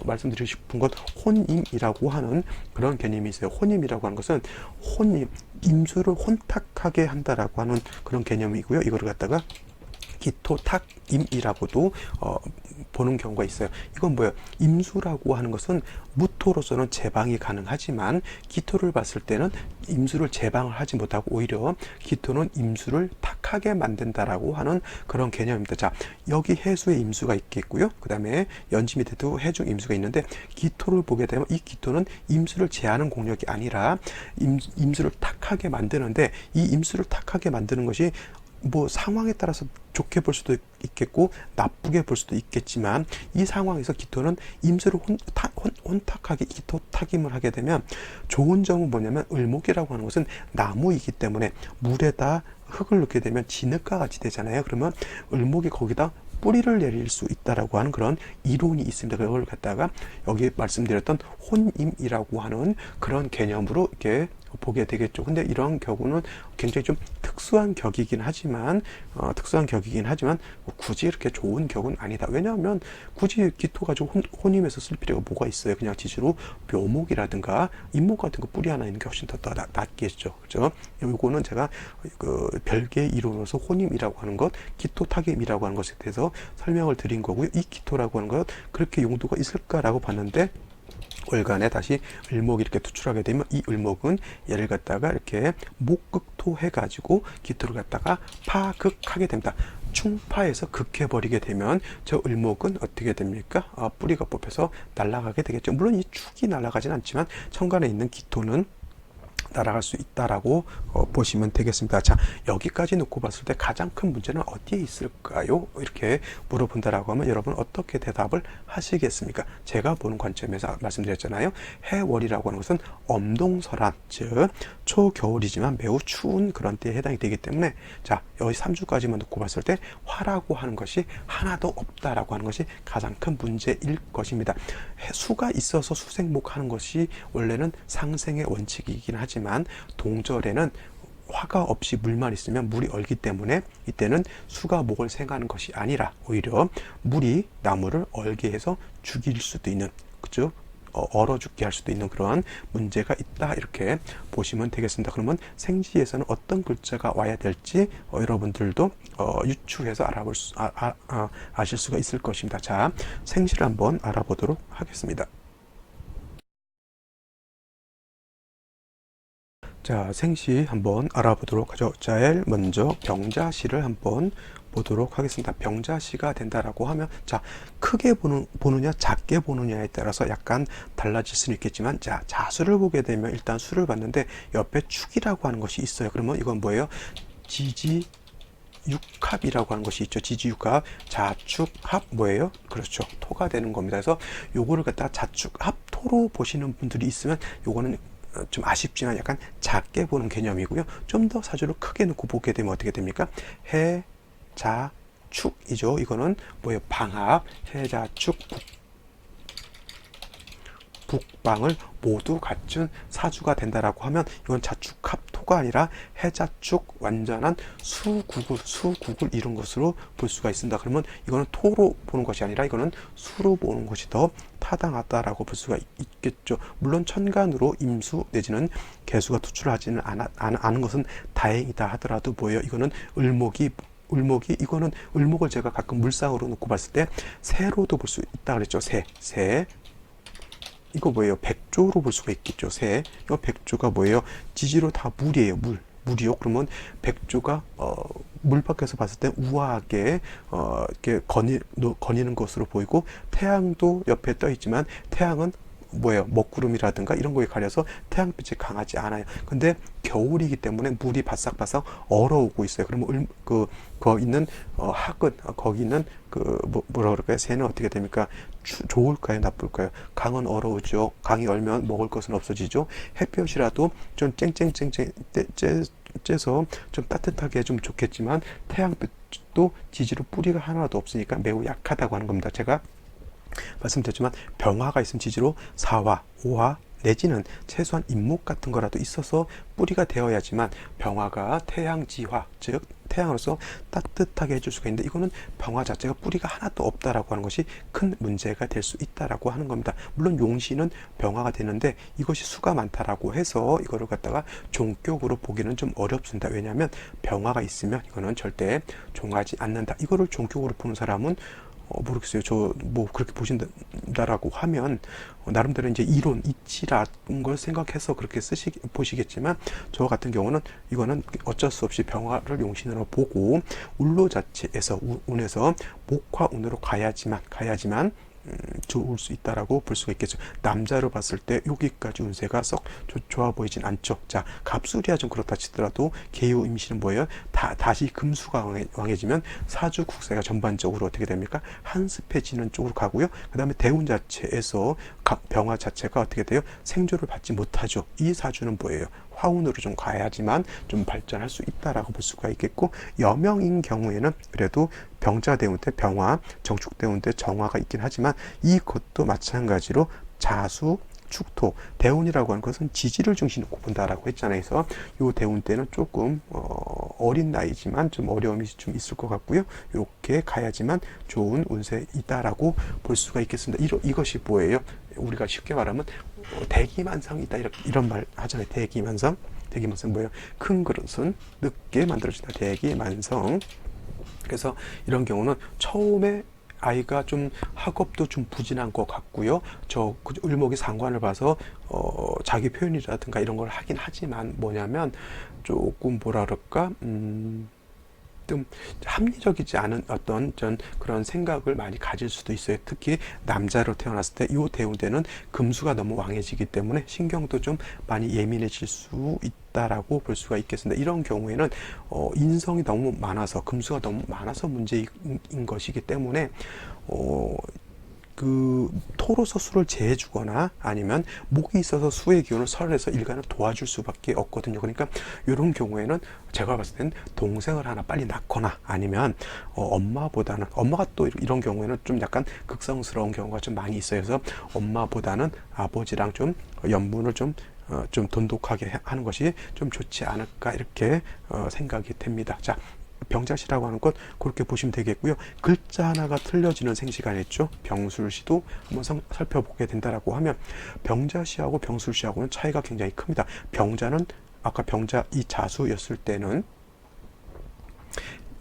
말씀드리고 싶은 것 혼임이라고 하는 그런 개념이 있어요. 혼임이라고 하는 것은 임수를 혼탁하게 한다라고 하는 그런 개념이고요. 이거를 갖다가 기토탁임이라고도 보는 경우가 있어요. 이건 뭐예요? 임수라고 하는 것은 무토로서는 제방이 가능하지만 기토를 봤을 때는 임수를 제방을 하지 못하고 오히려 기토는 임수를 탁하게 만든다라고 하는 그런 개념입니다. 자, 여기 해수의 임수가 있겠고요. 그 다음에 연지 밑에도 해중 임수가 있는데 기토를 보게 되면 이 기토는 임수를 제하는 공력이 아니라 임수를 탁하게 만드는데 이 임수를 탁하게 만드는 것이 뭐 상황에 따라서 좋게 볼 수도 있겠고 나쁘게 볼 수도 있겠지만 이 상황에서 기토는 임수를 혼탁하게 기토탁임을 하게 되면 좋은 점은 뭐냐면 을목이라고 하는 것은 나무이기 때문에 물에다 흙을 넣게 되면 진흙과 같이 되잖아요. 그러면 을목이 거기다 뿌리를 내릴 수 있다라고 하는 그런 이론이 있습니다. 그걸 갖다가 여기 말씀드렸던 혼임이라고 하는 그런 개념으로 이렇게 보게 되겠죠. 근데 이런 경우는 굉장히 좀 특수한 격이긴 하지만 뭐 굳이 이렇게 좋은 격은 아니다. 왜냐하면 굳이 기토 가지고 혼임해서 쓸 필요가 뭐가 있어요. 그냥 지지로 묘목이라든가 잎목 같은 거 뿌리 하나 있는 게 훨씬 더 낫겠죠. 그죠? 요거는 제가 그 별개의 이론으로서 혼임이라고 하는 것, 기토 타임이라고 하는 것에 대해서 설명을 드린 거고요. 이 기토라고 하는 것 그렇게 용도가 있을까라고 봤는데 월간에 다시 을목이 이렇게 투출하게 되면 이 을목은 얘를 갖다가 이렇게 목극토 해가지고 기토를 갖다가 파극하게 됩니다. 충파에서 극해버리게 되면 저 을목은 어떻게 됩니까? 뿌리가 뽑혀서 날아가게 되겠죠. 물론 이 축이 날아가진 않지만 천간에 있는 기토는 날아갈 수 있다라고 보시면 되겠습니다. 자, 여기까지 놓고 봤을 때 가장 큰 문제는 어디에 있을까요? 이렇게 물어본다라고 하면 여러분 어떻게 대답을 하시겠습니까? 제가 보는 관점에서 말씀드렸잖아요. 해월이라고 하는 것은 엄동설한, 즉 초겨울이지만 매우 추운 그런 때에 해당이 되기 때문에 자, 여기 3주까지만 놓고 봤을 때 화라고 하는 것이 하나도 없다라고 하는 것이 가장 큰 문제일 것입니다. 수가 있어서 수생목하는 것이 원래는 상생의 원칙이긴 하지만 동절에는 화가 없이 물만 있으면 물이 얼기 때문에 이때는 수가 목을 생하는 것이 아니라 오히려 물이 나무를 얼게 해서 죽일 수도 있는, 그죠? 얼어 죽게 할 수도 있는 그러한 문제가 있다, 이렇게 보시면 되겠습니다. 그러면 생지에서는 어떤 글자가 와야 될지 여러분들도 유추해서 아실 수가 있을 것입니다. 자, 생시를 한번 알아보도록 하겠습니다. 자, 생시 한번 알아보도록 하죠. 자, 먼저 병자시를 한번 보도록 하겠습니다. 병자시가 된다라고 하면 자, 크게 보느냐 작게 보느냐에 따라서 약간 달라질 수는 있겠지만 자, 자수를 보게 되면 일단 수를 봤는데 옆에 축이라고 하는 것이 있어요. 그러면 이건 뭐예요? 지지 육합이라고 하는 것이 있죠. 지지육합, 자축합 뭐예요? 그렇죠. 토가 되는 겁니다. 그래서 요거를 갖다가 자축합토로 보시는 분들이 있으면 요거는 좀 아쉽지만 약간 작게 보는 개념이고요. 좀 더 사주를 크게 놓고 보게 되면 어떻게 됩니까? 해, 자, 축이죠. 이거는 뭐예요? 방합, 해, 자, 축, 북방을 모두 갖춘 사주가 된다라고 하면 이건 자축합토가 아니라 해자축 완전한 수국을 이룬 것으로 볼 수가 있습니다. 그러면 이거는 토로 보는 것이 아니라 이거는 수로 보는 것이 더 타당하다라고 볼 수가 있겠죠. 물론 천간으로 임수 내지는 개수가 투출하지는 않은 것은 다행이다 하더라도 뭐예요? 이거는 을목이 이거는 을목을 제가 가끔 물상으로 놓고 봤을 때 새로도 볼 수 있다 그랬죠. 새 이거 뭐예요? 백조로 볼 수가 있겠죠. 새. 이거 백조가 뭐예요? 지지로 다 물이에요. 물이요. 그러면 백조가 물 밖에서 봤을 때 우아하게 이렇게 거니는 것으로 보이고 태양도 옆에 떠 있지만 태양은 뭐예요? 먹구름이라든가 이런 거에 가려서 태양빛이 강하지 않아요. 근데 겨울이기 때문에 물이 바싹바싹 얼어오고 있어요. 그러면 거기 있는 학은 거기 있는 뭐라 그럴까요? 새는 어떻게 됩니까? 좋을까요? 나쁠까요? 강은 얼어오죠. 강이 얼면 먹을 것은 없어지죠. 햇볕이라도 좀 쨍쨍쨍쨍 쬐서 좀 따뜻하게 해주면 좋겠지만 태양빛도 지지로 뿌리가 하나도 없으니까 매우 약하다고 하는 겁니다. 제가 말씀드렸지만 병화가 있으면 지지로 4화, 5화 내지는 최소한 잎목 같은 거라도 있어서 뿌리가 되어야지만 병화가 태양지화, 즉 태양으로서 따뜻하게 해줄 수가 있는데 이거는 병화 자체가 뿌리가 하나도 없다라고 하는 것이 큰 문제가 될 수 있다라고 하는 겁니다. 물론 용신은 병화가 되는데 이것이 수가 많다라고 해서 이거를 갖다가 종격으로 보기는 좀 어렵습니다. 왜냐하면 병화가 있으면 이거는 절대 종하지 않는다. 이거를 종격으로 보는 사람은 모르겠어요. 저 뭐 그렇게 보신다라고 하면 나름대로 이제 이론 이치라는 걸 생각해서 그렇게 보시겠지만 저 같은 경우는 이거는 어쩔 수 없이 병화를 용신으로 보고 울로 자체에서 운에서 목화운으로 가야지만 좋을 수 있다라고 볼 수가 있겠죠. 남자로 봤을 때 여기까지 운세가 썩 좋아 보이진 않죠. 자, 갑술이야 좀 그렇다 치더라도 개유 임신은 뭐예요? 다시 금수가 왕해지면 사주 국세가 전반적으로 어떻게 됩니까? 한습해지는 쪽으로 가고요. 그 다음에 대운 자체에서 병화 자체가 어떻게 돼요? 생조를 받지 못하죠. 이 사주는 뭐예요? 화운으로 좀 가야지만 좀 발전할 수 있다라고 볼 수가 있겠고, 여명인 경우에는 그래도 병자 대운 때 병화, 정축 대운 때 정화가 있긴 하지만 이것도 마찬가지로 자수, 축토, 대운이라고 하는 것은 지지를 중심으로 본다라고 했잖아요. 그래서 이 대운 때는 조금 어린 나이지만 좀 어려움이 좀 있을 것 같고요. 이렇게 가야지만 좋은 운세 있다라고 볼 수가 있겠습니다. 이것이 뭐예요? 우리가 쉽게 말하면 대기만성이 있다 이런 말 하잖아요. 대기만성. 대기만성 뭐예요? 큰 그릇은 늦게 만들어진다. 대기만성. 그래서 이런 경우는 처음에 아이가 좀 학업도 좀 부진한 것 같고요. 을목이 상관을 봐서 자기 표현이라든가 이런 걸 하긴 하지만 뭐냐면 조금 뭐라 그럴까 좀 합리적이지 않은 어떤 그런 생각을 많이 가질 수도 있어요. 특히 남자로 태어났을 때 이 대운대는 금수가 너무 왕해지기 때문에 신경도 좀 많이 예민해질 수 있다라고 볼 수가 있겠습니다. 이런 경우에는 인성이 너무 많아서 금수가 너무 많아서 문제인 것이기 때문에 토로서 수를 제해주거나 아니면 목이 있어서 수의 기운을 설해서 일간을 도와줄 수밖에 없거든요. 그러니까 이런 경우에는 제가 봤을 때는 동생을 하나 빨리 낳거나 아니면 엄마가 또 이런 경우에는 좀 약간 극성스러운 경우가 좀 많이 있어요. 그래서 엄마보다는 아버지랑 좀 연분을 좀 돈독하게 하는 것이 좀 좋지 않을까 이렇게 생각이 됩니다. 자, 병자시라고 하는 것 그렇게 보시면 되겠고요. 글자 하나가 틀려지는 생시가 있죠. 병술시도 한번 살펴보게 된다라고 하면 병자시하고 병술시하고는 차이가 굉장히 큽니다. 병자는 아까 병자 이 자수였을 때는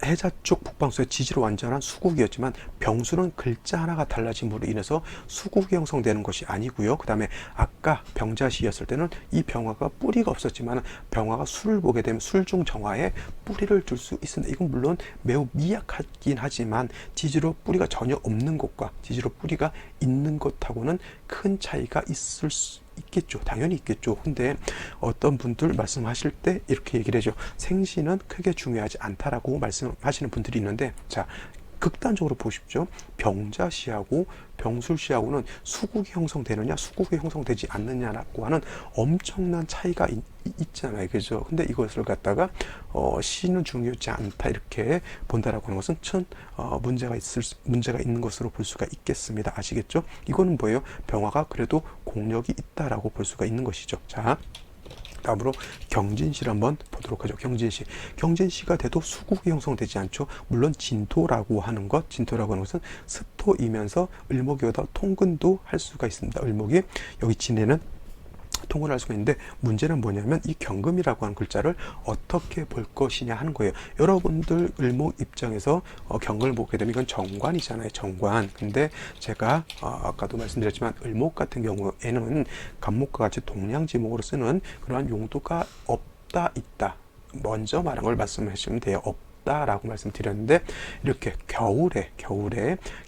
해자 쪽 북방수의 지지로 완전한 수국이었지만 병수는 글자 하나가 달라짐으로 인해서 수국이 형성되는 것이 아니고요. 그 다음에 아까 병자시였을 때는 이 병화가 뿌리가 없었지만 병화가 수를 보게 되면 술중 정화에 뿌리를 줄 수 있습니다. 이건 물론 매우 미약하긴 하지만 지지로 뿌리가 전혀 없는 것과 지지로 뿌리가 있는 것하고는 큰 차이가 있겠죠. 당연히 있겠죠. 근데 어떤 분들 말씀하실 때 이렇게 얘기를 해죠. 생시는 크게 중요하지 않다라고 말씀하시는 분들이 있는데, 자, 극단적으로 보십시오. 병자시하고 병술시하고는 수국이 형성되느냐 수국이 형성되지 않느냐라고 하는 엄청난 차이가 있잖아요. 그죠? 근데 이것을 갖다가 시는 중요하지 않다 이렇게 본다라고 하는 것은 문제가 있는 것으로 볼 수가 있겠습니다. 아시겠죠? 이거는 뭐예요? 병화가 그래도 공력이 있다라고 볼 수가 있는 것이죠. 자, 다음으로 경진시를 한번 보도록 하죠. 경진시가 돼도 수국이 형성되지 않죠. 물론 진토라고 하는 것은 습토이면서 을목이 오다 통근도 할 수가 있습니다. 을목이 여기 진에는 통근할 수가 있는데, 문제는 뭐냐면 이 경금이라고 하는 글자를 어떻게 볼 것이냐 하는 거예요. 여러분들 을목 입장에서 경금을 보게 되면 이건 정관이잖아요. 정관. 근데 제가 아까도 말씀드렸지만 을목 같은 경우에는 간목과 같이 동량지목으로 쓰는 그러한 용도가 없다 있다. 먼저 말한 걸 말씀해 주시면 돼요. 라고 말씀드렸는데, 이렇게 겨울에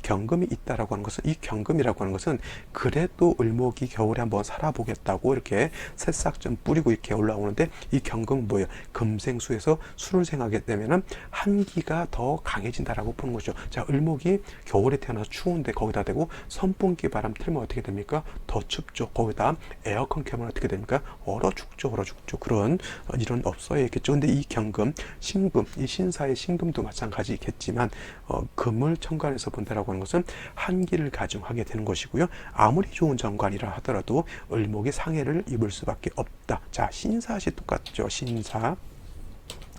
경금이 있다라고 하는 것은, 이 경금이라고 하는 것은 그래도 을목이 겨울에 한번 살아보겠다고 이렇게 새싹 좀 뿌리고 이렇게 올라오는데, 이 경금은 뭐예요? 금생수에서 수를 생하게 되면은 한기가 더 강해진다라고 보는 거죠. 자, 을목이 겨울에 태어나서 추운데 거기다 대고 선풍기 바람 틀면 어떻게 됩니까? 더 춥죠. 거기다 에어컨 켜면 어떻게 됩니까? 얼어 죽죠. 그런 일은 없어야겠죠. 근데 이 경금, 신금, 이 신사의 신금도 마찬가지겠지만 금을 천간에서 본다라고 하는 것은 한기를 가중하게 되는 것이고요. 아무리 좋은 정관이라 하더라도 을목이 상해를 입을 수밖에 없다. 자, 신사시 똑같죠. 신사.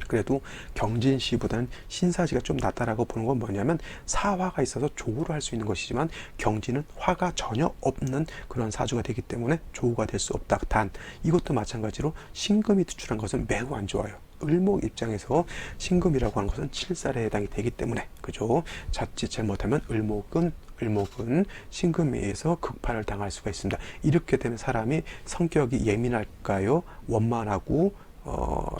그래도 경진시보다는 신사시가 좀 낫다라고 보는 건 뭐냐면, 사화가 있어서 조우를 할 수 있는 것이지만 경진은 화가 전혀 없는 그런 사주가 되기 때문에 조우가 될 수 없다. 단 이것도 마찬가지로 신금이 투출한 것은 매우 안 좋아요. 을목 입장에서 신금이라고 하는 것은 칠살에 해당이 되기 때문에, 그죠? 자칫 잘못하면 을목은 신금에 의해서 극판을 당할 수가 있습니다. 이렇게 되면 사람이 성격이 예민할까요? 원만하고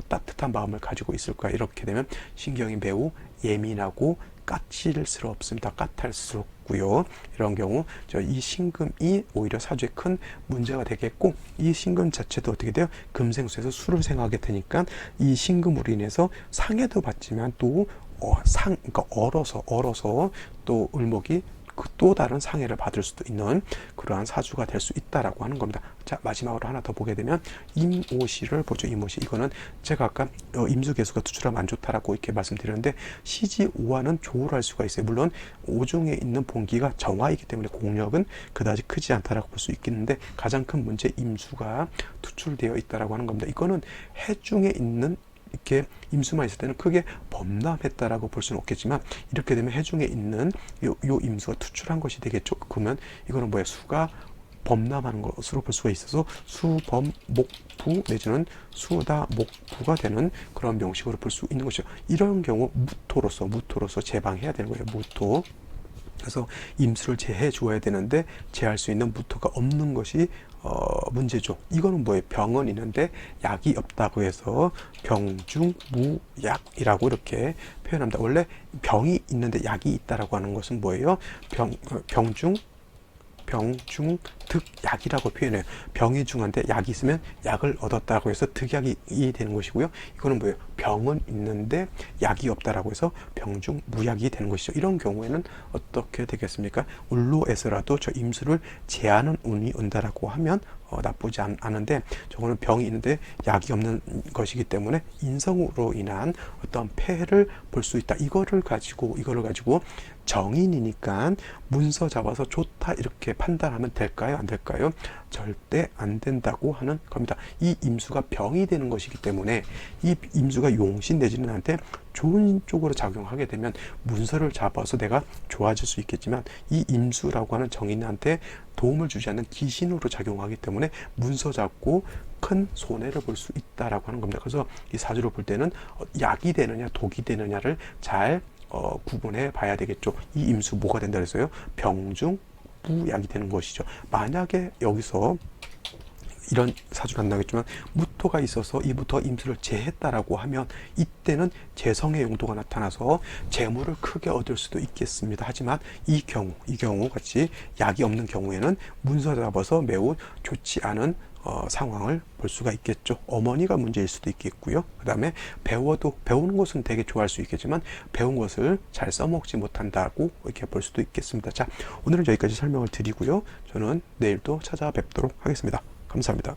따뜻한 마음을 가지고 있을까요? 이렇게 되면 신경이 매우 예민하고 까칠스럽습니다. 까탈스럽고요. 이런 경우 이 신금이 오히려 사주에 큰 문제가 되겠고, 이 신금 자체도 어떻게 돼요? 금생수에서 수를 생하게 되니까 이 신금으로 인해서 상해도 받지만 또 그러니까 얼어서 또 을목이 그 또 다른 상해를 받을 수도 있는 그러한 사주가 될 수 있다라고 하는 겁니다. 자, 마지막으로 하나 더 보게 되면 임오시를 보죠. 임오시, 이거는 제가 아까 임수개수가 투출하면 안 좋다라고 이렇게 말씀드렸는데, 시지오화는 조울할 수가 있어요. 물론 오중에 있는 본기가 정화이기 때문에 공력은 그다지 크지 않다라고 볼 수 있겠는데, 가장 큰 문제 임수가 투출되어 있다라고 하는 겁니다. 이거는 해중에 있는 이렇게 임수만 있을 때는 크게 범람했다라고 볼 수는 없겠지만, 이렇게 되면 해중에 있는 요 임수가 투출한 것이 되겠죠. 그러면 이거는 뭐야, 수가 범람하는 것으로 볼 수가 있어서 수범목부 내지는 수다목부가 되는 그런 명식으로 볼 수 있는 것이죠. 이런 경우 무토로서 제방해야 되는 거예요. 무토. 그래서 임수를 제해 주어야 되는데 제할 수 있는 무토가 없는 것이 문제죠. 이거는 뭐예요? 병은 있는데 약이 없다고 해서 병중무약이라고 이렇게 표현합니다. 원래 병이 있는데 약이 있다라고 하는 것은 뭐예요? 병중득약이라고 표현해요. 병이 중한데 약이 있으면 약을 얻었다고 해서 득약이 되는 것이고요. 이거는 뭐예요? 병은 있는데 약이 없다라고 해서 병중무약이 되는 것이죠. 이런 경우에는 어떻게 되겠습니까? 울로에서라도 저 임수를 제하는 운이 온다라고 하면 나쁘지 않은데, 저거는 병이 있는데 약이 없는 것이기 때문에 인성으로 인한 어떤 폐해를 볼 수 있다. 이거를 가지고 정인이니까 문서 잡아서 좋다 이렇게 판단하면 될까요? 안 될까요? 절대 안 된다고 하는 겁니다. 이 임수가 병이 되는 것이기 때문에, 이 임수가 용신 내지는 한테 좋은 쪽으로 작용하게 되면 문서를 잡아서 내가 좋아질 수 있겠지만, 이 임수라고 하는 정인한테 도움을 주지 않는 기신으로 작용하기 때문에 문서 잡고 큰 손해를 볼 수 있다라고 하는 겁니다. 그래서 이 사주를 볼 때는 약이 되느냐 독이 되느냐를 잘 구분해 봐야 되겠죠. 이 임수 뭐가 된다 그랬어요? 병중무약이 되는 것이죠. 만약에 여기서 이런 사주는 안 나겠지만 무토가 있어서 이 무토가 임수를 제했다라고 하면, 이때는 재성의 용도가 나타나서 재물을 크게 얻을 수도 있겠습니다. 하지만 이 경우 같이 약이 없는 경우에는 문서 잡아서 매우 좋지 않은 상황을 볼 수가 있겠죠. 어머니가 문제일 수도 있겠고요. 그 다음에 배우는 것은 되게 좋아할 수 있겠지만 배운 것을 잘 써먹지 못한다고 이렇게 볼 수도 있겠습니다. 자, 오늘은 여기까지 설명을 드리고요. 저는 내일 또 찾아뵙도록 하겠습니다. 감사합니다.